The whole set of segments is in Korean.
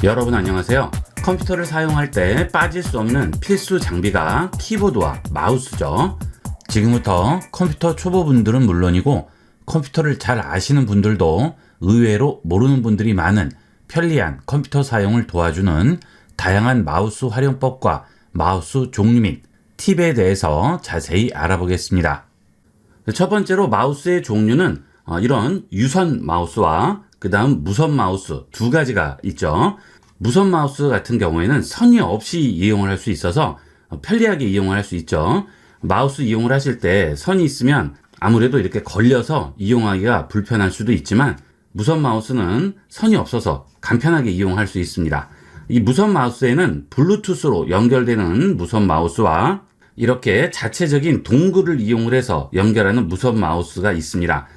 여러분 안녕하세요. 컴퓨터를 사용할 때 빠질 수 없는 필수 장비가 키보드와 마우스죠. 지금부터 컴퓨터 초보분들은 물론이고 컴퓨터를 잘 아시는 분들도 의외로 모르는 분들이 많은 편리한 컴퓨터 사용을 도와주는 다양한 마우스 활용법과 마우스 종류 및 팁에 대해서 자세히 알아보겠습니다. 첫 번째로 마우스의 종류는 이런 유선 마우스와 그 다음 무선 마우스 두 가지가 있죠. 무선 마우스 같은 경우에는 선이 없이 이용을 할 수 있어서 편리하게 이용을 할 수 있죠. 마우스 이용을 하실 때 선이 있으면 아무래도 이렇게 걸려서 이용하기가 불편할 수도 있지만 무선 마우스는 선이 없어서 간편하게 이용할 수 있습니다. 이 무선 마우스에는 블루투스로 연결되는 무선 마우스와 이렇게 자체적인 동글을 이용을 해서 연결하는 무선 마우스가 있습니다.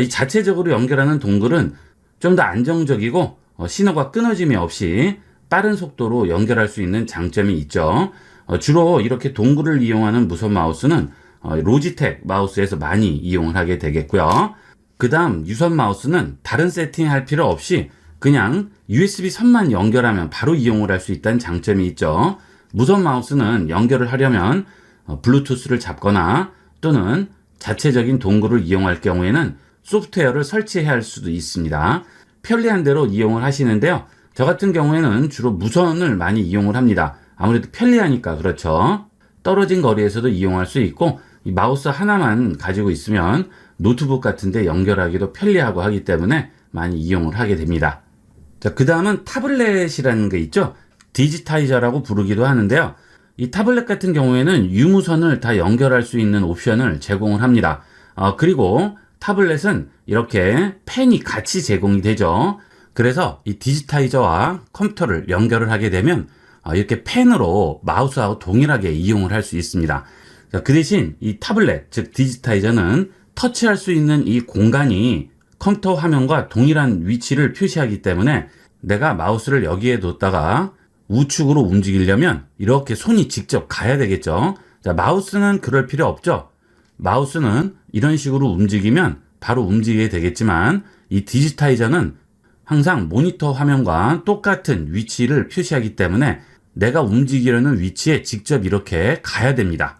이 자체적으로 연결하는 동글은 좀 더 안정적이고 신호가 끊어짐이 없이 빠른 속도로 연결할 수 있는 장점이 있죠. 주로 이렇게 동글을 이용하는 무선 마우스는 로지텍 마우스에서 많이 이용을 하게 되겠고요. 그 다음 유선 마우스는 다른 세팅할 필요 없이 그냥 USB 선만 연결하면 바로 이용을 할 수 있다는 장점이 있죠. 무선 마우스는 연결을 하려면 블루투스를 잡거나 또는 자체적인 동글을 이용할 경우에는 소프트웨어를 설치해야 할 수도 있습니다. 편리한 대로 이용을 하시는데요. 저 같은 경우에는 주로 무선을 많이 이용을 합니다. 아무래도 편리하니까 그렇죠. 떨어진 거리에서도 이용할 수 있고 이 마우스 하나만 가지고 있으면 노트북 같은 데 연결하기도 편리하고 하기 때문에 많이 이용을 하게 됩니다. 자, 그 다음은 타블렛이라는 게 있죠. 디지타이저라고 부르기도 하는데요. 이 타블렛 같은 경우에는 유무선을 다 연결할 수 있는 옵션을 제공을 합니다. 그리고 타블렛은 이렇게 펜이 같이 제공이 되죠. 그래서 이 디지타이저와 컴퓨터를 연결을 하게 되면 이렇게 펜으로 마우스하고 동일하게 이용을 할 수 있습니다. 그 대신 이 타블렛, 즉 디지타이저는 터치할 수 있는 이 공간이 컴퓨터 화면과 동일한 위치를 표시하기 때문에 내가 마우스를 여기에 뒀다가 우측으로 움직이려면 이렇게 손이 직접 가야 되겠죠. 자, 마우스는 그럴 필요 없죠. 마우스는 이런 식으로 움직이면 바로 움직이게 되겠지만 이 디지타이저는 항상 모니터 화면과 똑같은 위치를 표시하기 때문에 내가 움직이려는 위치에 직접 이렇게 가야 됩니다.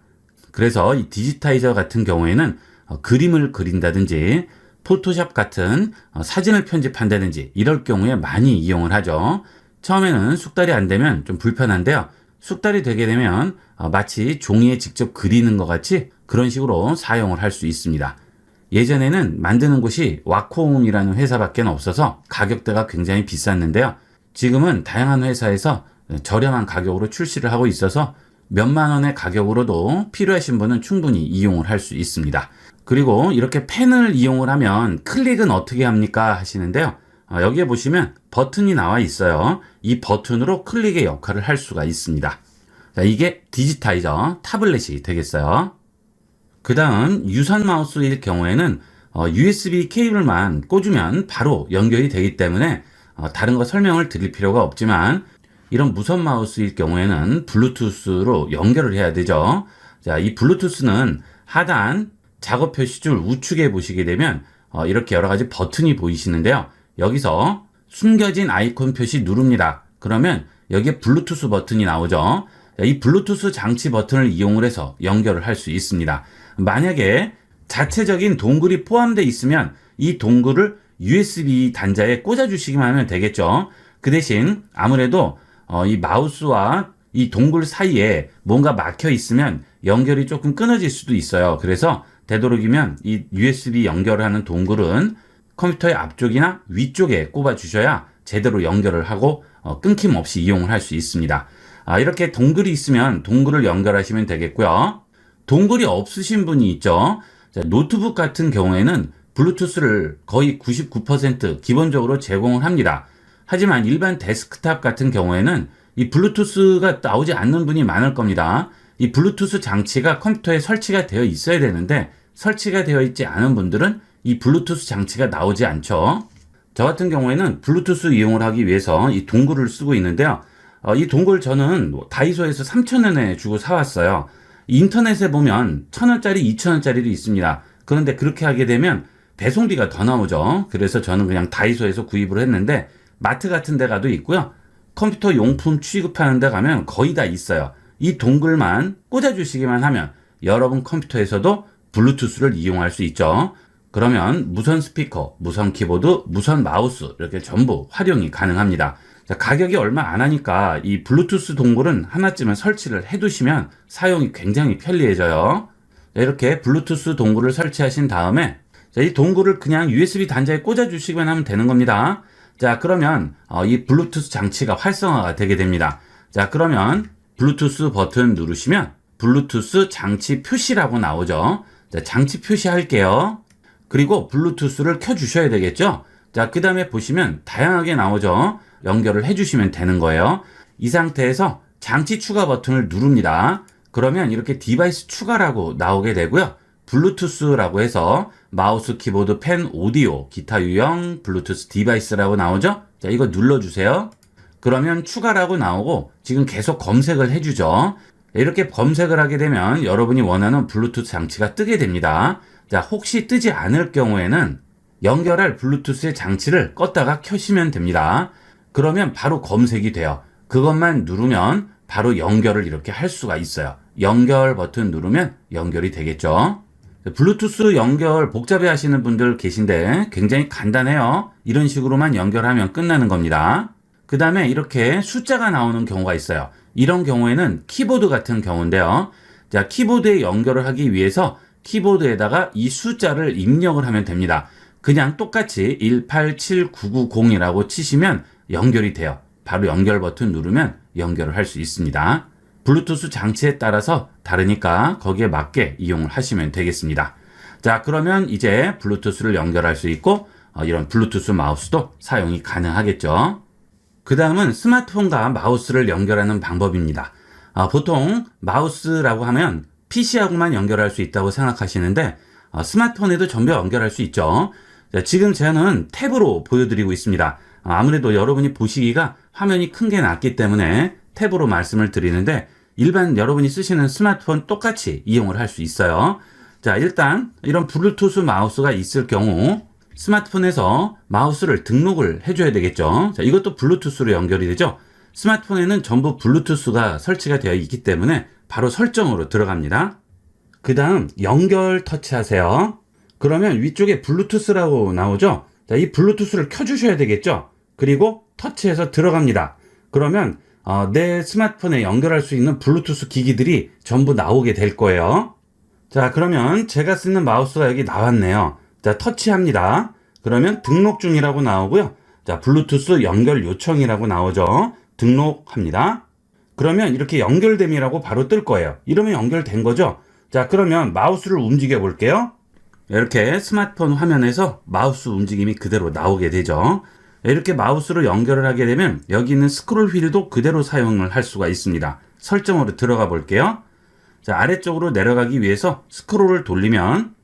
그래서 이 디지타이저 같은 경우에는 그림을 그린다든지 포토샵 같은 사진을 편집한다든지 이럴 경우에 많이 이용을 하죠. 처음에는 숙달이 안 되면 좀 불편한데요. 숙달이 되게 되면 마치 종이에 직접 그리는 것 같이 그런 식으로 사용을 할 수 있습니다. 예전에는 만드는 곳이 와콤이라는 회사밖에 없어서 가격대가 굉장히 비쌌는데요. 지금은 다양한 회사에서 저렴한 가격으로 출시를 하고 있어서 몇만 원의 가격으로도 필요하신 분은 충분히 이용을 할 수 있습니다. 그리고 이렇게 펜을 이용을 하면 클릭은 어떻게 합니까 하시는데요. 여기에 보시면 버튼이 나와 있어요. 이 버튼으로 클릭의 역할을 할 수가 있습니다. 자, 이게 디지타이저 타블렛이 되겠어요. 그 다음 유선 마우스일 경우에는 USB 케이블만 꽂으면 바로 연결이 되기 때문에 다른 거 설명을 드릴 필요가 없지만 이런 무선 마우스일 경우에는 블루투스로 연결을 해야 되죠. 자, 이 블루투스는 하단 작업 표시줄 우측에 보시게 되면 이렇게 여러 가지 버튼이 보이시는데요. 여기서 숨겨진 아이콘 표시 누릅니다. 그러면 여기에 블루투스 버튼이 나오죠. 이 블루투스 장치 버튼을 이용을 해서 연결을 할 수 있습니다. 만약에 자체적인 동글이 포함되어 있으면 이 동글을 USB 단자에 꽂아 주시기만 하면 되겠죠. 그 대신 아무래도 이 마우스와 이 동글 사이에 뭔가 막혀 있으면 연결이 조금 끊어질 수도 있어요. 그래서 되도록이면 이 USB 연결을 하는 동글은 컴퓨터의 앞쪽이나 위쪽에 꼽아 주셔야 제대로 연결을 하고 끊김없이 이용을 할 수 있습니다. 이렇게 동글이 있으면 동글을 연결하시면 되겠고요. 동글이 없으신 분이 있죠. 자, 노트북 같은 경우에는 블루투스를 거의 99% 기본적으로 제공을 합니다. 하지만 일반 데스크탑 같은 경우에는 이 블루투스가 나오지 않는 분이 많을 겁니다. 이 블루투스 장치가 컴퓨터에 설치가 되어 있어야 되는데 설치가 되어 있지 않은 분들은 이 블루투스 장치가 나오지 않죠. 저 같은 경우에는 블루투스 이용을 하기 위해서 이 동글을 쓰고 있는데요. 이 동글 저는 다이소에서 3,000원에 주고 사왔어요. 인터넷에 보면 1,000원짜리, 2,000원짜리도 있습니다. 그런데 그렇게 하게 되면 배송비가 더 나오죠. 그래서 저는 그냥 다이소에서 구입을 했는데 마트 같은 데 가도 있고요. 컴퓨터 용품 취급하는 데 가면 거의 다 있어요. 이 동글만 꽂아주시기만 하면 여러분 컴퓨터에서도 블루투스를 이용할 수 있죠. 그러면 무선 스피커, 무선 키보드, 무선 마우스 이렇게 전부 활용이 가능합니다. 자, 가격이 얼마 안 하니까 이 블루투스 동글은 하나쯤은 설치를 해두시면 사용이 굉장히 편리해져요. 자, 이렇게 블루투스 동글을 설치하신 다음에 자, 이 동글을 그냥 USB 단자에 꽂아주시기만 하면 되는 겁니다. 자, 그러면 이 블루투스 장치가 활성화가 되게 됩니다. 자, 그러면 블루투스 버튼 누르시면 블루투스 장치 표시라고 나오죠. 자, 장치 표시할게요. 그리고 블루투스를 켜주셔야 되겠죠. 자, 그 다음에 보시면 다양하게 나오죠. 연결을 해주시면 되는 거예요. 이 상태에서 장치 추가 버튼을 누릅니다. 그러면 이렇게 디바이스 추가라고 나오게 되고요. 블루투스라고 해서 마우스, 키보드, 펜, 오디오, 기타 유형, 블루투스 디바이스라고 나오죠. 자, 이거 눌러주세요. 그러면 추가라고 나오고 지금 계속 검색을 해주죠. 이렇게 검색을 하게 되면 여러분이 원하는 블루투스 장치가 뜨게 됩니다. 자, 혹시 뜨지 않을 경우에는 연결할 블루투스의 장치를 껐다가 켜시면 됩니다. 그러면 바로 검색이 돼요. 그것만 누르면 바로 연결을 이렇게 할 수가 있어요. 연결 버튼 누르면 연결이 되겠죠. 블루투스 연결 복잡해 하시는 분들 계신데 굉장히 간단해요. 이런 식으로만 연결하면 끝나는 겁니다. 그 다음에 이렇게 숫자가 나오는 경우가 있어요. 이런 경우에는 키보드 같은 경우인데요. 자, 키보드에 연결을 하기 위해서 키보드에다가 이 숫자를 입력을 하면 됩니다. 그냥 똑같이 187990이라고 치시면 연결이 돼요. 바로 연결 버튼 누르면 연결을 할 수 있습니다. 블루투스 장치에 따라서 다르니까 거기에 맞게 이용을 하시면 되겠습니다. 자, 그러면 이제 블루투스를 연결할 수 있고 이런 블루투스 마우스도 사용이 가능하겠죠. 그 다음은 스마트폰과 마우스를 연결하는 방법입니다. 보통 마우스라고 하면 PC하고만 연결할 수 있다고 생각하시는데 스마트폰에도 전부 연결할 수 있죠. 자, 지금 저는 탭으로 보여드리고 있습니다. 아무래도 여러분이 보시기가 화면이 큰 게 낫기 때문에 탭으로 말씀을 드리는데 일반 여러분이 쓰시는 스마트폰 똑같이 이용을 할 수 있어요. 자, 일단 이런 블루투스 마우스가 있을 경우 스마트폰에서 마우스를 등록을 해줘야 되겠죠. 자, 이것도 블루투스로 연결이 되죠. 스마트폰에는 전부 블루투스가 설치가 되어 있기 때문에 바로 설정으로 들어갑니다. 그 다음 연결 터치하세요. 그러면 위쪽에 블루투스라고 나오죠. 자, 이 블루투스를 켜주셔야 되겠죠. 그리고 터치해서 들어갑니다. 그러면 내 스마트폰에 연결할 수 있는 블루투스 기기들이 전부 나오게 될 거예요. 자, 그러면 제가 쓰는 마우스가 여기 나왔네요. 자, 터치합니다. 그러면 등록 중이라고 나오고요. 자, 블루투스 연결 요청이라고 나오죠. 등록합니다. 그러면 이렇게 연결됨이라고 바로 뜰 거예요. 이러면 연결된 거죠. 자, 그러면 마우스를 움직여 볼게요. 이렇게 스마트폰 화면에서 마우스 움직임이 그대로 나오게 되죠. 이렇게 마우스로 연결을 하게 되면 여기 있는 스크롤 휠도 그대로 사용을 할 수가 있습니다. 설정으로 들어가 볼게요. 자, 아래쪽으로 내려가기 위해서 스크롤을 돌리면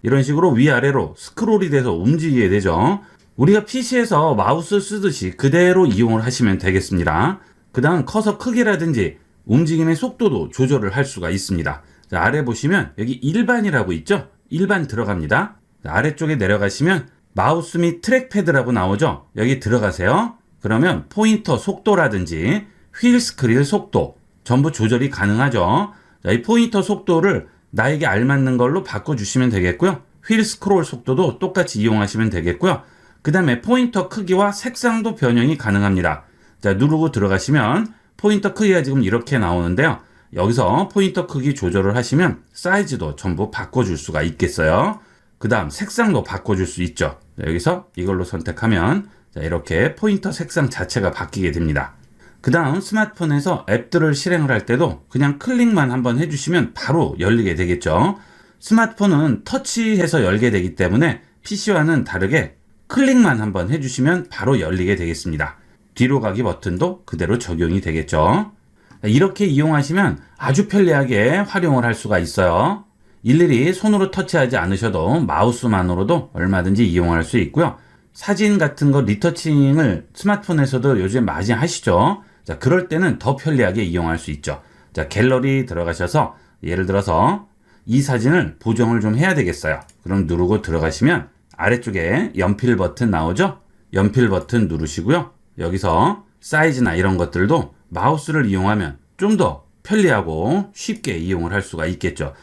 이런 식으로 위아래로 스크롤이 돼서 움직이게 되죠. 우리가 PC에서 마우스 쓰듯이 그대로 이용을 하시면 되겠습니다. 그 다음 커서 크기라든지 움직임의 속도도 조절을 할 수가 있습니다. 자, 아래 보시면 여기 일반이라고 있죠? 일반 들어갑니다. 자, 아래쪽에 내려가시면 마우스 및 트랙패드라고 나오죠? 여기 들어가세요. 그러면 포인터 속도라든지 휠 스크릴 속도 전부 조절이 가능하죠. 자, 이 포인터 속도를 나에게 알맞는 걸로 바꿔주시면 되겠고요. 휠 스크롤 속도도 똑같이 이용하시면 되겠고요. 그 다음에 포인터 크기와 색상도 변형이 가능합니다. 자, 누르고 들어가시면 포인터 크기가 지금 이렇게 나오는데요. 여기서 포인터 크기 조절을 하시면 사이즈도 전부 바꿔줄 수가 있겠어요. 그 다음 색상도 바꿔줄 수 있죠. 자, 여기서 이걸로 선택하면 자, 이렇게 포인터 색상 자체가 바뀌게 됩니다. 그 다음 스마트폰에서 앱들을 실행을 할 때도 그냥 클릭만 한번 해주시면 바로 열리게 되겠죠. 스마트폰은 터치해서 열게 되기 때문에 PC와는 다르게 클릭만 한번 해주시면 바로 열리게 되겠습니다. 뒤로 가기 버튼도 그대로 적용이 되겠죠. 이렇게 이용하시면 아주 편리하게 활용을 할 수가 있어요. 일일이 손으로 터치하지 않으셔도 마우스만으로도 얼마든지 이용할 수 있고요. 사진 같은 거 리터칭을 스마트폰에서도 요즘 많이 하시죠. 자, 그럴 때는 더 편리하게 이용할 수 있죠. 자, 갤러리 들어가셔서 예를 들어서 이 사진을 보정을 좀 해야 되겠어요. 그럼 누르고 들어가시면 아래쪽에 연필 버튼 나오죠? 연필 버튼 누르시고요. 여기서 사이즈나 이런 것들도 마우스를 이용하면 좀 더 편리하고 쉽게 이용을 할 수가 있겠죠.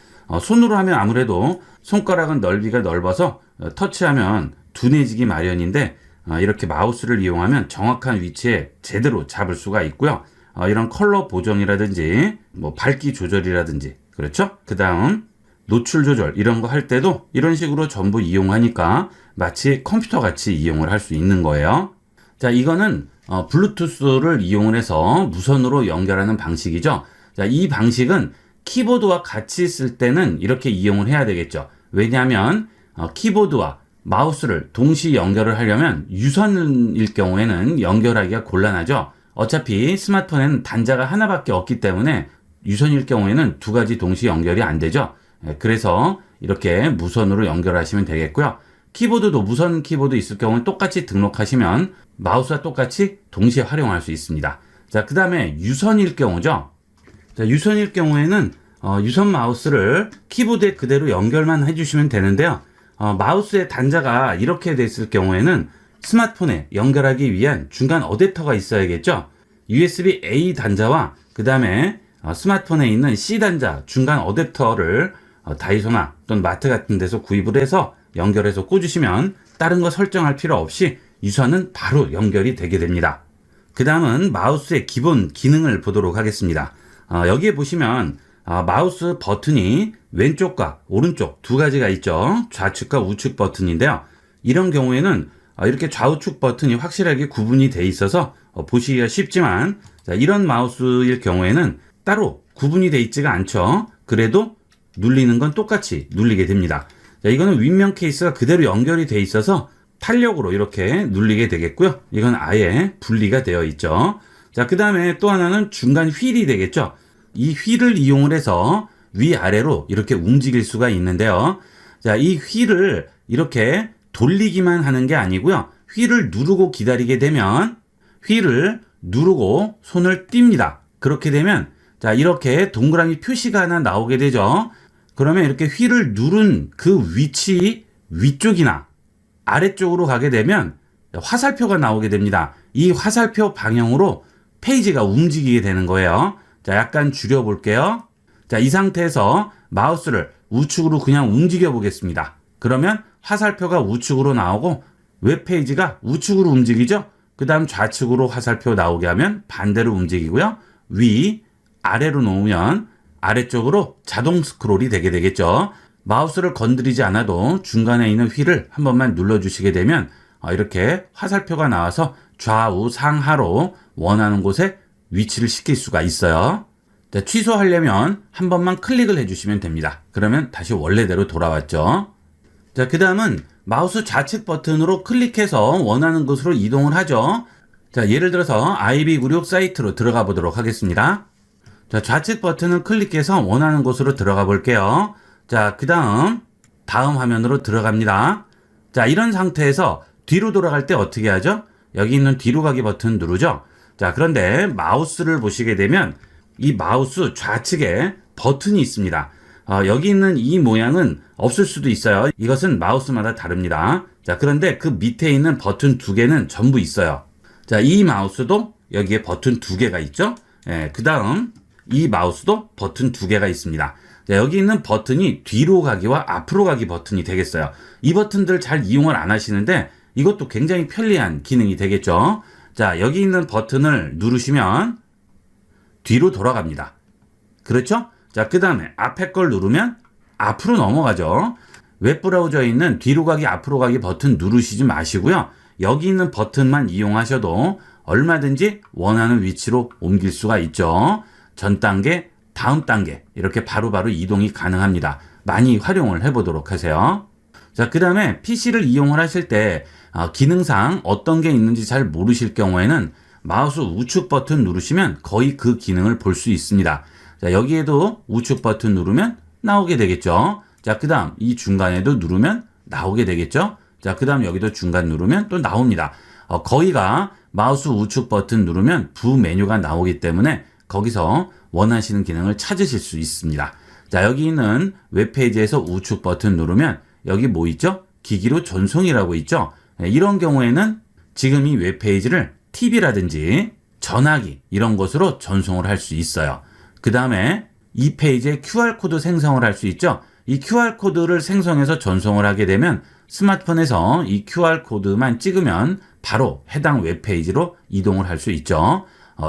손으로 하면 아무래도 손가락은 넓이가 넓어서 터치하면 둔해지기 마련인데 이렇게 마우스를 이용하면 정확한 위치에 제대로 잡을 수가 있고요. 이런 컬러 보정이라든지 뭐 밝기 조절이라든지 그렇죠? 그 다음 노출 조절 이런 거 할 때도 이런 식으로 전부 이용하니까 마치 컴퓨터 같이 이용을 할 수 있는 거예요. 자, 이거는 블루투스를 이용을 해서 무선으로 연결하는 방식이죠. 자, 이 방식은 키보드와 같이 쓸 때는 이렇게 이용을 해야 되겠죠. 왜냐하면 키보드와 마우스를 동시 연결을 하려면 유선일 경우에는 연결하기가 곤란하죠. 어차피 스마트폰에는 단자가 하나밖에 없기 때문에 유선일 경우에는 두 가지 동시 연결이 안 되죠. 그래서 이렇게 무선으로 연결하시면 되겠고요. 키보드도 무선 키보드 있을 경우는 똑같이 등록하시면 마우스와 똑같이 동시에 활용할 수 있습니다. 자, 그 다음에 유선일 경우죠. 자, 유선일 경우에는 유선 마우스를 키보드에 그대로 연결만 해주시면 되는데요. 마우스의 단자가 이렇게 됐을 경우에는 스마트폰에 연결하기 위한 중간 어댑터가 있어야겠죠. USB-A 단자와 그 다음에 스마트폰에 있는 C 단자 중간 어댑터를 다이소나 또는 마트 같은 데서 구입을 해서 연결해서 꽂으시면 다른 거 설정할 필요 없이 유선은 바로 연결이 되게 됩니다. 그 다음은 마우스의 기본 기능을 보도록 하겠습니다. 여기에 보시면 마우스 버튼이 왼쪽과 오른쪽 두 가지가 있죠. 좌측과 우측 버튼인데요. 이런 경우에는 이렇게 좌우측 버튼이 확실하게 구분이 돼 있어서 보시기가 쉽지만 이런 마우스일 경우에는 따로 구분이 돼 있지가 않죠. 그래도 눌리는 건 똑같이 눌리게 됩니다. 자, 이거는 윗면 케이스가 그대로 연결이 돼 있어서 탄력으로 이렇게 눌리게 되겠고요. 이건 아예 분리가 되어 있죠. 자, 그 다음에 또 하나는 중간 휠이 되겠죠. 이 휠을 이용을 해서 위아래로 이렇게 움직일 수가 있는데요. 자, 이 휠을 이렇게 돌리기만 하는 게 아니고요. 휠을 누르고 기다리게 되면 휠을 누르고 손을 띱니다. 그렇게 되면 자, 이렇게 동그라미 표시가 하나 나오게 되죠. 그러면 이렇게 휠을 누른 그 위치 위쪽이나 아래쪽으로 가게 되면 화살표가 나오게 됩니다. 이 화살표 방향으로 페이지가 움직이게 되는 거예요. 자, 약간 줄여볼게요. 자, 이 상태에서 마우스를 우측으로 그냥 움직여 보겠습니다. 그러면 화살표가 우측으로 나오고 웹페이지가 우측으로 움직이죠. 그 다음 좌측으로 화살표 나오게 하면 반대로 움직이고요. 위, 아래로 놓으면 아래쪽으로 자동 스크롤이 되게 되겠죠. 마우스를 건드리지 않아도 중간에 있는 휠을 한 번만 눌러주시게 되면 이렇게 화살표가 나와서 좌우 상하로 원하는 곳에 위치를 시킬 수가 있어요. 자, 취소하려면 한 번만 클릭을 해주시면 됩니다. 그러면 다시 원래대로 돌아왔죠. 자, 그 다음은 마우스 좌측 버튼으로 클릭해서 원하는 곳으로 이동을 하죠. 자, 예를 들어서 IB96 사이트로 들어가 보도록 하겠습니다. 자, 좌측 버튼을 클릭해서 원하는 곳으로 들어가 볼게요. 자, 그 다음 화면으로 들어갑니다. 자, 이런 상태에서 뒤로 돌아갈 때 어떻게 하죠? 여기 있는 뒤로 가기 버튼 누르죠. 자, 그런데 마우스를 보시게 되면 이 마우스 좌측에 버튼이 있습니다. 여기 있는 이 모양은 없을 수도 있어요. 이것은 마우스마다 다릅니다. 자, 그런데 그 밑에 있는 버튼 두 개는 전부 있어요. 자, 이 마우스도 여기에 버튼 두 개가 있죠. 그 다음 이 마우스도 버튼 두 개가 있습니다. 자, 여기 있는 버튼이 뒤로 가기와 앞으로 가기 버튼이 되겠어요. 이 버튼들 잘 이용을 안 하시는데 이것도 굉장히 편리한 기능이 되겠죠. 자, 여기 있는 버튼을 누르시면 뒤로 돌아갑니다. 그렇죠? 자, 그 다음에 앞에 걸 누르면 앞으로 넘어가죠. 웹브라우저에 있는 뒤로 가기, 앞으로 가기 버튼 누르시지 마시고요. 여기 있는 버튼만 이용하셔도 얼마든지 원하는 위치로 옮길 수가 있죠. 전 단계, 다음 단계 이렇게 바로바로 이동이 가능합니다. 많이 활용을 해보도록 하세요. 자, 그 다음에 PC를 이용을 하실 때 기능상 어떤 게 있는지 잘 모르실 경우에는 마우스 우측 버튼 누르시면 거의 그 기능을 볼 수 있습니다. 자, 여기에도 우측 버튼 누르면 나오게 되겠죠. 자, 그 다음 이 중간에도 누르면 나오게 되겠죠. 자, 그 다음 여기도 중간 누르면 또 나옵니다. 거기가 마우스 우측 버튼 누르면 부 메뉴가 나오기 때문에 거기서 원하시는 기능을 찾으실 수 있습니다. 자, 여기 있는 웹페이지에서 우측 버튼 누르면 여기 뭐 있죠? 기기로 전송이라고 있죠. 이런 경우에는 지금 이 웹페이지를 TV라든지 전화기 이런 것으로 전송을 할 수 있어요. 그 다음에 이 페이지에 QR코드 생성을 할 수 있죠. 이 QR코드를 생성해서 전송을 하게 되면 스마트폰에서 이 QR코드만 찍으면 바로 해당 웹페이지로 이동을 할 수 있죠.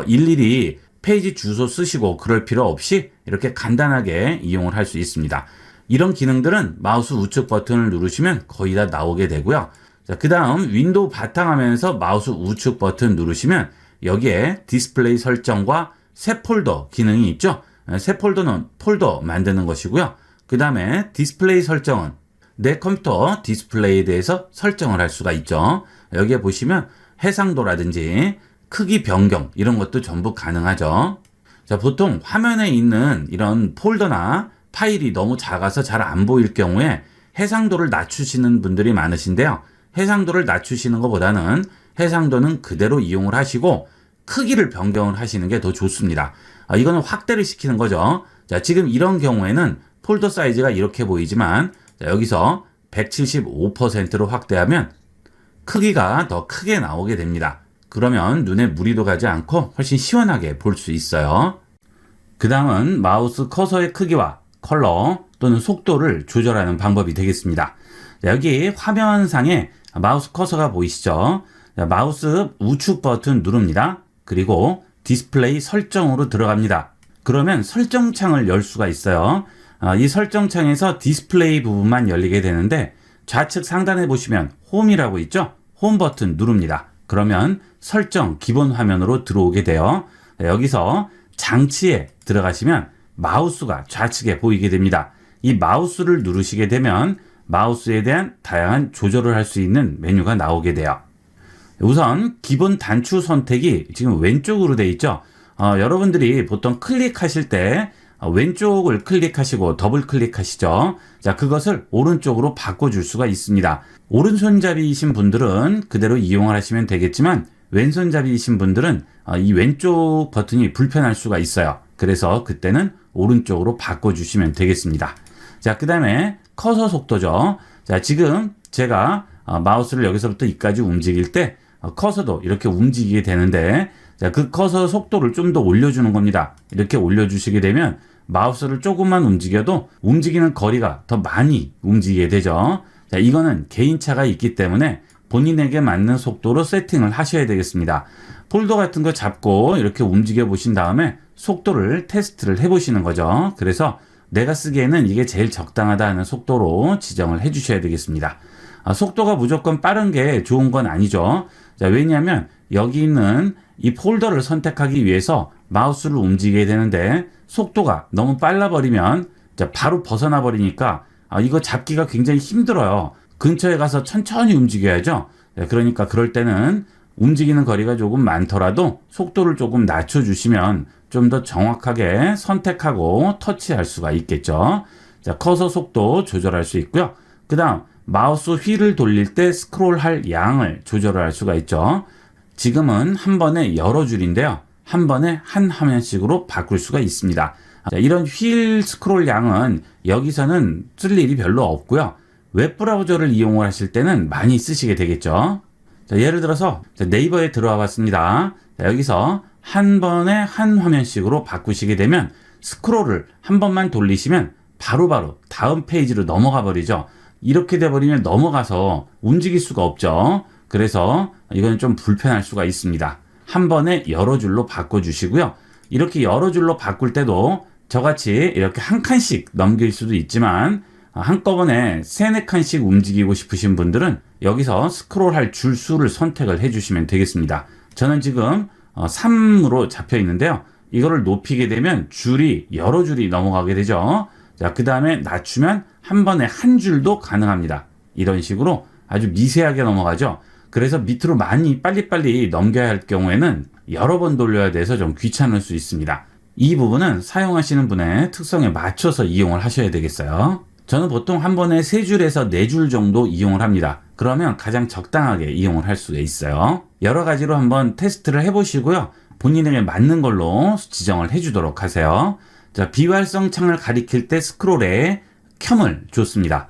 일일이 페이지 주소 쓰시고 그럴 필요 없이 이렇게 간단하게 이용을 할 수 있습니다. 이런 기능들은 마우스 우측 버튼을 누르시면 거의 다 나오게 되고요. 자, 그 다음 윈도우 바탕화면에서 마우스 우측 버튼 누르시면 여기에 디스플레이 설정과 새 폴더 기능이 있죠. 새 폴더는 폴더 만드는 것이고요. 그 다음에 디스플레이 설정은 내 컴퓨터 디스플레이에 대해서 설정을 할 수가 있죠. 여기에 보시면 해상도라든지 크기 변경 이런 것도 전부 가능하죠. 자, 보통 화면에 있는 이런 폴더나 파일이 너무 작아서 잘 안 보일 경우에 해상도를 낮추시는 분들이 많으신데요. 해상도를 낮추시는 것보다는 해상도는 그대로 이용을 하시고 크기를 변경을 하시는 게 더 좋습니다. 이거는 확대를 시키는 거죠. 자, 지금 이런 경우에는 폴더 사이즈가 이렇게 보이지만 자, 여기서 175%로 확대하면 크기가 더 크게 나오게 됩니다. 그러면 눈에 무리도 가지 않고 훨씬 시원하게 볼 수 있어요. 그 다음은 마우스 커서의 크기와 컬러 또는 속도를 조절하는 방법이 되겠습니다. 자, 여기 화면상에 마우스 커서가 보이시죠? 자, 마우스 우측 버튼 누릅니다. 그리고 디스플레이 설정으로 들어갑니다. 그러면 설정창을 열 수가 있어요. 이 설정창에서 디스플레이 부분만 열리게 되는데 좌측 상단에 보시면 홈이라고 있죠? 홈 버튼 누릅니다. 그러면 설정 기본 화면으로 들어오게 돼요. 여기서 장치에 들어가시면 마우스가 좌측에 보이게 됩니다. 이 마우스를 누르시게 되면 마우스에 대한 다양한 조절을 할 수 있는 메뉴가 나오게 돼요. 우선 기본 단추 선택이 지금 왼쪽으로 되어 있죠. 여러분들이 보통 클릭하실 때 왼쪽을 클릭하시고 더블 클릭하시죠. 자, 그것을 오른쪽으로 바꿔줄 수가 있습니다. 오른손잡이이신 분들은 그대로 이용을 하시면 되겠지만 왼손잡이이신 분들은 이 왼쪽 버튼이 불편할 수가 있어요. 그래서 그때는 오른쪽으로 바꿔주시면 되겠습니다. 자, 그 다음에 커서 속도죠. 자, 지금 제가 마우스를 여기서부터 이까지 움직일 때 커서도 이렇게 움직이게 되는데 자, 그 커서 속도를 좀 더 올려주는 겁니다. 이렇게 올려주시게 되면 마우스를 조금만 움직여도 움직이는 거리가 더 많이 움직이게 되죠. 자, 이거는 개인차가 있기 때문에 본인에게 맞는 속도로 세팅을 하셔야 되겠습니다. 폴더 같은 거 잡고 이렇게 움직여 보신 다음에 속도를 테스트를 해보시는 거죠. 그래서 내가 쓰기에는 이게 제일 적당하다 하는 속도로 지정을 해주셔야 되겠습니다. 속도가 무조건 빠른 게 좋은 건 아니죠. 자, 왜냐하면 여기 있는 이 폴더를 선택하기 위해서 마우스를 움직이게 되는데 속도가 너무 빨라버리면 바로 벗어나 버리니까 이거 잡기가 굉장히 힘들어요. 근처에 가서 천천히 움직여야죠. 그러니까 그럴 때는 움직이는 거리가 조금 많더라도 속도를 조금 낮춰주시면 좀 더 정확하게 선택하고 터치할 수가 있겠죠. 자, 커서 속도 조절할 수 있고요. 그 다음 마우스 휠을 돌릴 때 스크롤할 양을 조절할 수가 있죠. 지금은 한 번에 여러 줄인데요. 한 번에 한 화면씩으로 바꿀 수가 있습니다. 자, 이런 휠 스크롤 양은 여기서는 쓸 일이 별로 없고요. 웹브라우저를 이용을 하실 때는 많이 쓰시게 되겠죠. 자, 예를 들어서 네이버에 들어와 봤습니다. 자, 여기서 한 번에 한 화면씩으로 바꾸시게 되면 스크롤을 한 번만 돌리시면 바로바로 다음 페이지로 넘어가 버리죠. 이렇게 돼버리면 넘어가서 움직일 수가 없죠. 그래서 이건 좀 불편할 수가 있습니다. 한 번에 여러 줄로 바꿔주시고요. 이렇게 여러 줄로 바꿀 때도 저같이 이렇게 한 칸씩 넘길 수도 있지만 한꺼번에 3-4칸씩 움직이고 싶으신 분들은 여기서 스크롤할 줄 수를 선택을 해주시면 되겠습니다. 저는 지금 3으로 잡혀 있는데요. 이거를 높이게 되면 줄이 여러 줄이 넘어가게 되죠. 자, 그 다음에 낮추면 한 번에 한 줄도 가능합니다. 이런 식으로 아주 미세하게 넘어가죠. 그래서 밑으로 많이 빨리빨리 넘겨야 할 경우에는 여러 번 돌려야 돼서 좀 귀찮을 수 있습니다. 이 부분은 사용하시는 분의 특성에 맞춰서 이용을 하셔야 되겠어요. 저는 보통 한 번에 3줄에서 4줄 정도 이용을 합니다. 그러면 가장 적당하게 이용을 할 수가 있어요. 여러 가지로 한번 테스트를 해보시고요. 본인에게 맞는 걸로 지정을 해주도록 하세요. 자, 비활성 창을 가리킬 때 스크롤에 켬을 줬습니다.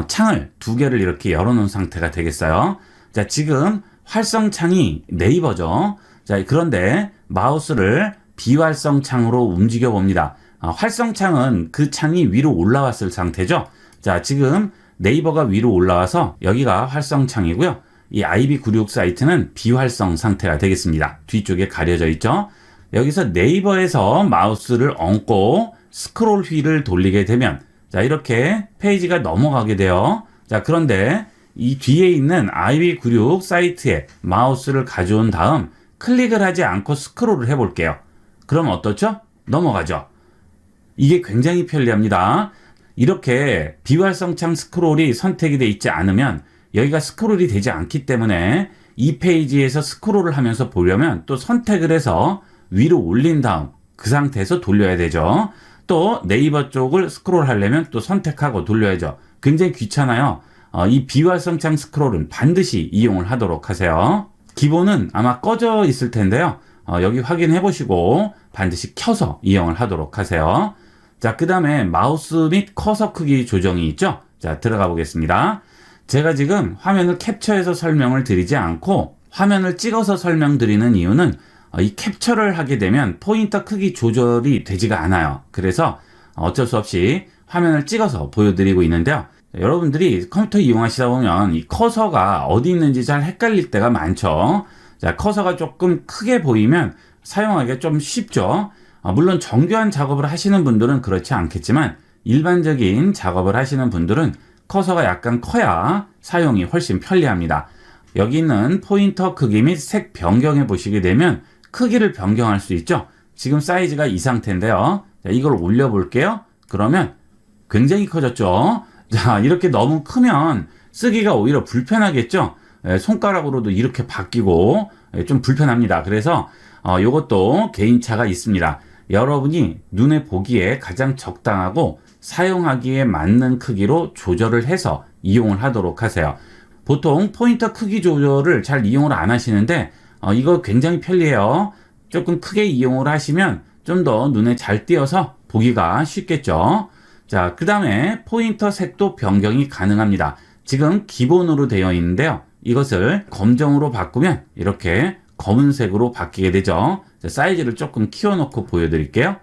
창을 2개를 이렇게 열어놓은 상태가 되겠어요. 자, 지금 활성창이 네이버죠. 자, 그런데 마우스를 비활성 창으로 움직여 봅니다. 활성 창은 그 창이 위로 올라왔을 상태죠. 자, 지금 네이버가 위로 올라와서 여기가 활성 창이고요. 이 IB96 사이트는 비활성 상태가 되겠습니다. 뒤쪽에 가려져 있죠. 여기서 네이버에서 마우스를 얹고 스크롤 휠을 돌리게 되면 자, 이렇게 페이지가 넘어가게 돼요. 자, 그런데 이 뒤에 있는 IB96 사이트에 마우스를 가져온 다음 클릭을 하지 않고 스크롤을 해볼게요. 그럼 어떻죠? 넘어가죠. 이게 굉장히 편리합니다. 이렇게 비활성창 스크롤이 선택이 되어 있지 않으면 여기가 스크롤이 되지 않기 때문에 이 페이지에서 스크롤을 하면서 보려면 또 선택을 해서 위로 올린 다음 그 상태에서 돌려야 되죠. 또 네이버 쪽을 스크롤 하려면 또 선택하고 돌려야죠. 굉장히 귀찮아요. 이 비활성창 스크롤은 반드시 이용을 하도록 하세요. 기본은 아마 꺼져 있을 텐데요. 여기 확인해 보시고 반드시 켜서 이용을 하도록 하세요. 자, 그 다음에 마우스 및 커서 크기 조정이 있죠. 자, 들어가 보겠습니다. 제가 지금 화면을 캡처해서 설명을 드리지 않고 화면을 찍어서 설명드리는 이유는 이 캡처를 하게 되면 포인터 크기 조절이 되지가 않아요. 그래서 어쩔 수 없이 화면을 찍어서 보여드리고 있는데요. 여러분들이 컴퓨터 이용하시다 보면 이 커서가 어디 있는지 잘 헷갈릴 때가 많죠. 자, 커서가 조금 크게 보이면 사용하기가 좀 쉽죠. 물론 정교한 작업을 하시는 분들은 그렇지 않겠지만 일반적인 작업을 하시는 분들은 커서가 약간 커야 사용이 훨씬 편리합니다. 여기 있는 포인터 크기 및 색 변경해 보시게 되면 크기를 변경할 수 있죠. 지금 사이즈가 이 상태인데요. 자, 이걸 올려 볼게요. 그러면 굉장히 커졌죠. 자, 이렇게 너무 크면 쓰기가 오히려 불편하겠죠. 손가락으로도 이렇게 바뀌고 좀 불편합니다. 그래서 이것도 개인차가 있습니다. 여러분이 눈에 보기에 가장 적당하고 사용하기에 맞는 크기로 조절을 해서 이용을 하도록 하세요. 보통 포인터 크기 조절을 잘 이용을 안 하시는데 이거 굉장히 편리해요. 조금 크게 이용을 하시면 좀 더 눈에 잘 띄어서 보기가 쉽겠죠. 자, 그 다음에 포인터 색도 변경이 가능합니다. 지금 기본으로 되어 있는데요. 이것을 검정으로 바꾸면 이렇게 검은색으로 바뀌게 되죠. 자, 사이즈를 조금 키워놓고 보여드릴게요.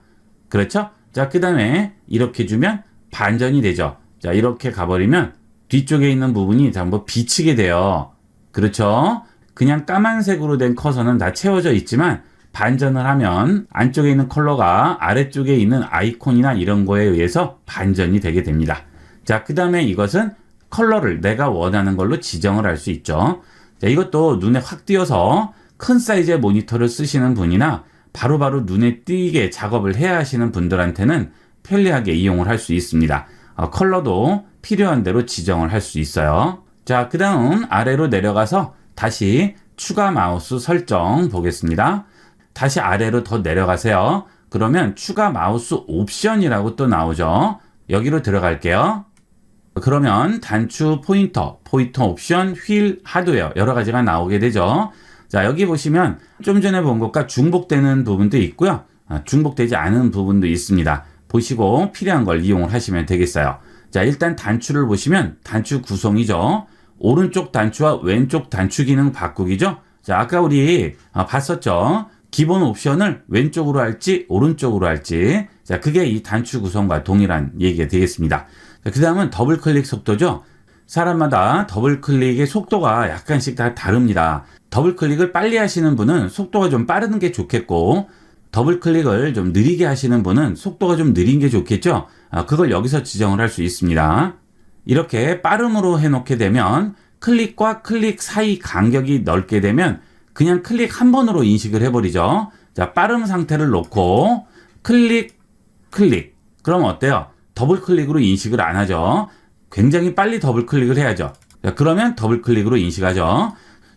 그렇죠? 자, 그 다음에 이렇게 주면 반전이 되죠. 자, 이렇게 가버리면 뒤쪽에 있는 부분이 전부 비치게 돼요. 그렇죠? 그냥 까만색으로 된 커서는 다 채워져 있지만 반전을 하면 안쪽에 있는 컬러가 아래쪽에 있는 아이콘이나 이런 거에 의해서 반전이 되게 됩니다. 자, 그 다음에 이것은 컬러를 내가 원하는 걸로 지정을 할 수 있죠. 자, 이것도 눈에 확 띄어서 큰 사이즈의 모니터를 쓰시는 분이나 바로바로 눈에 띄게 작업을 해야 하시는 분들한테는 편리하게 이용을 할 수 있습니다. 컬러도 필요한 대로 지정을 할 수 있어요. 자, 그 다음 아래로 내려가서 다시 추가 마우스 설정 보겠습니다. 다시 아래로 더 내려가세요. 그러면 추가 마우스 옵션이라고 또 나오죠. 여기로 들어갈게요. 그러면 단추 포인터 옵션, 휠, 하드웨어 여러 가지가 나오게 되죠. 자, 여기 보시면 좀 전에 본 것과 중복되는 부분도 있고요. 중복되지 않은 부분도 있습니다. 보시고 필요한 걸 이용을 하시면 되겠어요. 자, 일단 단추를 보시면 단추 구성이죠. 오른쪽 단추와 왼쪽 단추 기능 바꾸기죠. 자, 아까 우리 봤었죠. 기본 옵션을 왼쪽으로 할지 오른쪽으로 할지. 자, 그게 이 단추 구성과 동일한 얘기가 되겠습니다. 자, 그 다음은 더블 클릭 속도죠. 사람마다 더블 클릭의 속도가 약간씩 다 다릅니다. 더블 클릭을 빨리 하시는 분은 속도가 좀 빠르는 게 좋겠고, 더블 클릭을 좀 느리게 하시는 분은 속도가 좀 느린 게 좋겠죠. 그걸 여기서 지정을 할 수 있습니다. 이렇게 빠름으로 해놓게 되면 클릭과 클릭 사이 간격이 넓게 되면 그냥 클릭 한 번으로 인식을 해버리죠. 자, 빠름 상태를 놓고 클릭. 그럼 어때요? 더블 클릭으로 인식을 안 하죠. 굉장히 빨리 더블 클릭을 해야죠. 자, 그러면 더블 클릭으로 인식하죠.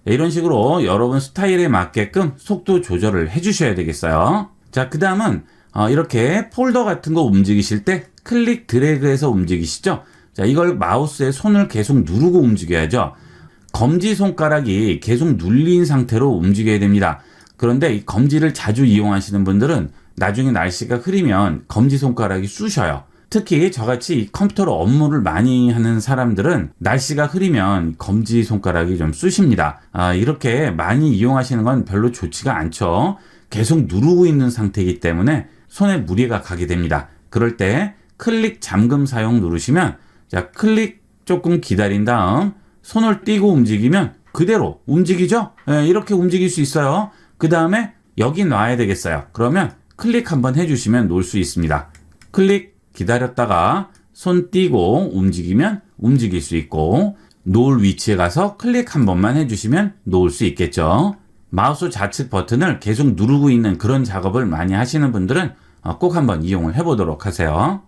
이런 식으로 여러분 스타일에 맞게끔 속도 조절을 해주셔야 되겠어요. 자, 그 다음은 이렇게 폴더 같은 거 움직이실 때 클릭 드래그해서 움직이시죠. 자, 이걸 마우스에 손을 계속 누르고 움직여야죠. 검지손가락이 계속 눌린 상태로 움직여야 됩니다. 그런데 이 검지를 자주 이용하시는 분들은 나중에 날씨가 흐리면 검지손가락이 쑤셔요. 특히 저같이 컴퓨터로 업무를 많이 하는 사람들은 날씨가 흐리면 검지손가락이 좀 쑤십니다. 이렇게 많이 이용하시는 건 별로 좋지가 않죠. 계속 누르고 있는 상태이기 때문에 손에 무리가 가게 됩니다. 그럴 때 클릭 잠금 사용 누르시면 자, 클릭 조금 기다린 다음 손을 띄고 움직이면 그대로 움직이죠? 네, 이렇게 움직일 수 있어요. 그 다음에 여기 놔야 되겠어요. 그러면 클릭 한번 해주시면 놓을 수 있습니다. 클릭 기다렸다가 손 띄고 움직이면 움직일 수 있고, 놓을 위치에 가서 클릭 한 번만 해주시면 놓을 수 있겠죠. 마우스 좌측 버튼을 계속 누르고 있는 그런 작업을 많이 하시는 분들은 꼭 한번 이용을 해보도록 하세요.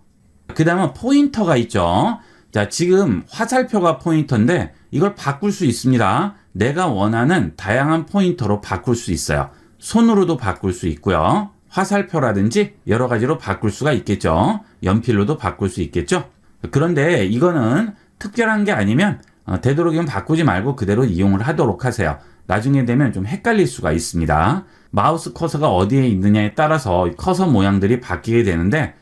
그 다음은 포인터가 있죠. 자, 지금 화살표가 포인터인데 이걸 바꿀 수 있습니다. 내가 원하는 다양한 포인터로 바꿀 수 있어요. 손으로도 바꿀 수 있고요. 화살표라든지 여러 가지로 바꿀 수가 있겠죠. 연필로도 바꿀 수 있겠죠. 그런데 이거는 특별한 게 아니면 되도록이면 바꾸지 말고 그대로 이용을 하도록 하세요. 나중에 되면 좀 헷갈릴 수가 있습니다. 마우스 커서가 어디에 있느냐에 따라서 커서 모양들이 바뀌게 되는데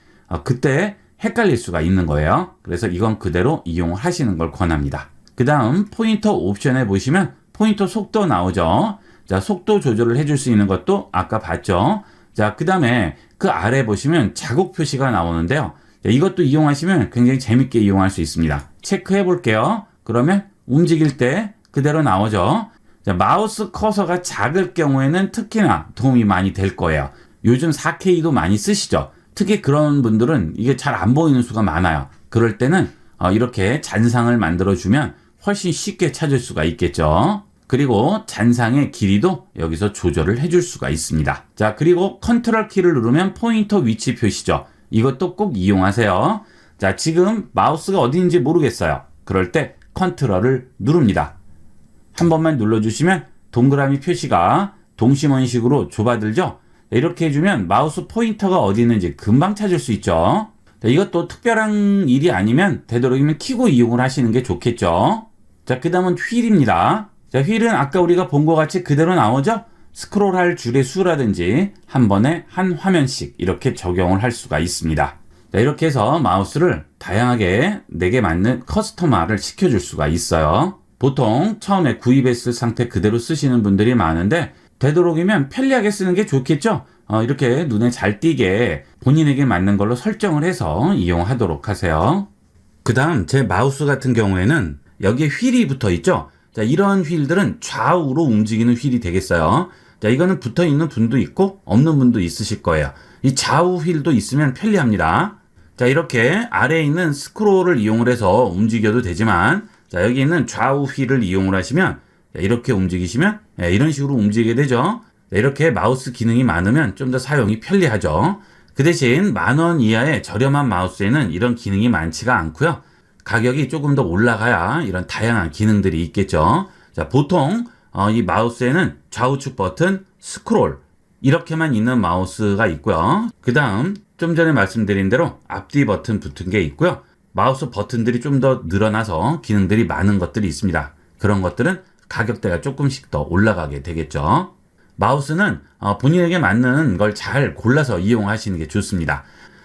그때 헷갈릴 수가 있는 거예요. 그래서 이건 그대로 이용을 하시는 걸 권합니다. 그 다음 포인터 옵션에 보시면 포인터 속도 나오죠. 자, 속도 조절을 해줄 수 있는 것도 아까 봤죠. 자, 그 다음에 그 아래 보시면 자국 표시가 나오는데요. 자, 이것도 이용하시면 굉장히 재밌게 이용할 수 있습니다. 체크해 볼게요. 그러면 움직일 때 그대로 나오죠. 자, 마우스 커서가 작을 경우에는 특히나 도움이 많이 될 거예요. 요즘 4K도 많이 쓰시죠. 특히 그런 분들은 이게 잘 안 보이는 수가 많아요. 그럴 때는 이렇게 잔상을 만들어주면 훨씬 쉽게 찾을 수가 있겠죠. 그리고 잔상의 길이도 여기서 조절을 해줄 수가 있습니다. 자, 그리고 컨트롤 키를 누르면 포인터 위치 표시죠. 이것도 꼭 이용하세요. 자, 지금 마우스가 어디인지 모르겠어요. 그럴 때 컨트롤을 누릅니다. 한 번만 눌러주시면 동그라미 표시가 동심원식으로 좁아들죠. 이렇게 해주면 마우스 포인터가 어디 있는지 금방 찾을 수 있죠. 자, 이것도 특별한 일이 아니면 되도록이면 키고 이용을 하시는 게 좋겠죠. 자, 그 다음은 휠입니다. 자, 휠은 아까 우리가 본 것 같이 그대로 나오죠? 스크롤할 줄의 수라든지 한 번에 한 화면씩 이렇게 적용을 할 수가 있습니다. 자, 이렇게 해서 마우스를 다양하게 내게 맞는 커스터마를 시켜줄 수가 있어요. 보통 처음에 구입했을 상태 그대로 쓰시는 분들이 많은데 되도록이면 편리하게 쓰는 게 좋겠죠? 이렇게 눈에 잘 띄게 본인에게 맞는 걸로 설정을 해서 이용하도록 하세요. 그 다음 제 마우스 같은 경우에는 여기에 휠이 붙어 있죠? 자, 이런 휠들은 좌우로 움직이는 휠이 되겠어요. 자, 이거는 붙어 있는 분도 있고 없는 분도 있으실 거예요. 이 좌우 휠도 있으면 편리합니다. 자, 이렇게 아래에 있는 스크롤을 이용을 해서 움직여도 되지만, 자, 여기 있는 좌우 휠을 이용을 하시면 이렇게 움직이시면 이런 식으로 움직이게 되죠. 자, 이렇게 마우스 기능이 많으면 좀 더 사용이 편리하죠. 그 대신 10,000원 이하의 저렴한 마우스에는 이런 기능이 많지가 않고요. 가격이 조금 더 올라가야 이런 다양한 기능들이 있겠죠. 자, 보통 이 마우스에는 좌우측 버튼, 스크롤 이렇게만 있는 마우스가 있고요. 그 다음 좀 전에 말씀드린 대로 앞뒤 버튼 붙은 게 있고요. 마우스 버튼들이 좀 더 늘어나서 기능들이 많은 것들이 있습니다. 그런 것들은 가격대가 조금씩 더 올라가게 되겠죠. 마우스는 본인에게 맞는 걸 잘 골라서 이용하시는 게 좋습니다.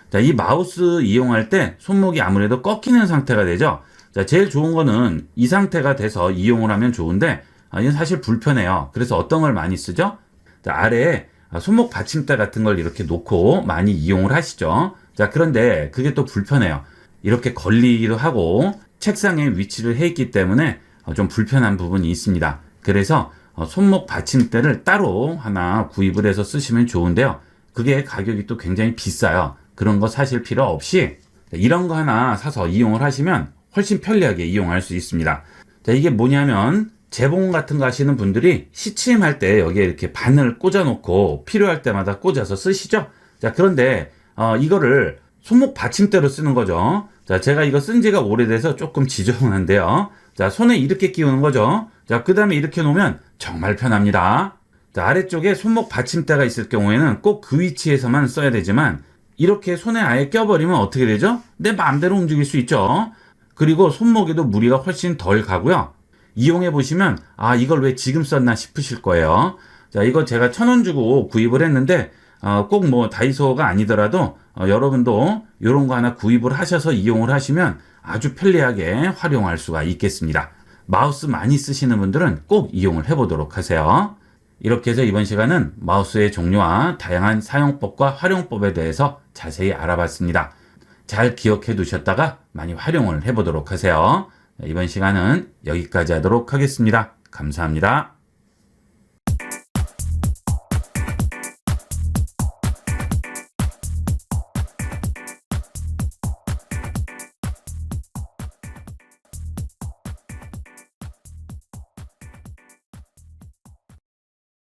자, 이 마우스 이용할 때 손목이 아무래도 꺾이는 상태가 되죠. 자, 제일 좋은 거는 이 상태가 돼서 이용을 하면 좋은데 이건 사실 불편해요. 그래서 어떤 걸 많이 쓰죠? 자, 아래에 손목 받침대 같은 걸 이렇게 놓고 많이 이용을 하시죠. 자, 그런데 그게 또 불편해요. 이렇게 걸리기도 하고 책상에 위치를 해 있기 때문에 좀 불편한 부분이 있습니다. 그래서 손목 받침대를 따로 하나 구입을 해서 쓰시면 좋은데요. 그게 가격이 또 굉장히 비싸요. 그런 거 사실 필요 없이 이런 거 하나 사서 이용을 하시면 훨씬 편리하게 이용할 수 있습니다. 자, 이게 뭐냐면 재봉 같은 거 하시는 분들이 시침할 때 여기에 이렇게 바늘 꽂아 놓고 필요할 때마다 꽂아서 쓰시죠. 자, 그런데 이거를 손목 받침대로 쓰는 거죠. 자, 제가 이거 쓴 지가 오래돼서 조금 지저분한데요. 자, 손에 이렇게 끼우는 거죠. 자, 그 다음에 이렇게 놓으면 정말 편합니다. 자, 아래쪽에 손목 받침대가 있을 경우에는 꼭 그 위치에서만 써야 되지만 이렇게 손에 아예 껴버리면 어떻게 되죠? 내 마음대로 움직일 수 있죠. 그리고 손목에도 무리가 훨씬 덜 가고요. 이용해 보시면 이걸 왜 지금 썼나 싶으실 거예요. 자, 이거 제가 1,000원 주고 구입을 했는데 꼭 뭐 다이소가 아니더라도 여러분도 이런 거 하나 구입을 하셔서 이용을 하시면 아주 편리하게 활용할 수가 있겠습니다. 마우스 많이 쓰시는 분들은 꼭 이용을 해보도록 하세요. 이렇게 해서 이번 시간은 마우스의 종류와 다양한 사용법과 활용법에 대해서 자세히 알아봤습니다. 잘 기억해 두셨다가 많이 활용을 해보도록 하세요. 이번 시간은 여기까지 하도록 하겠습니다. 감사합니다.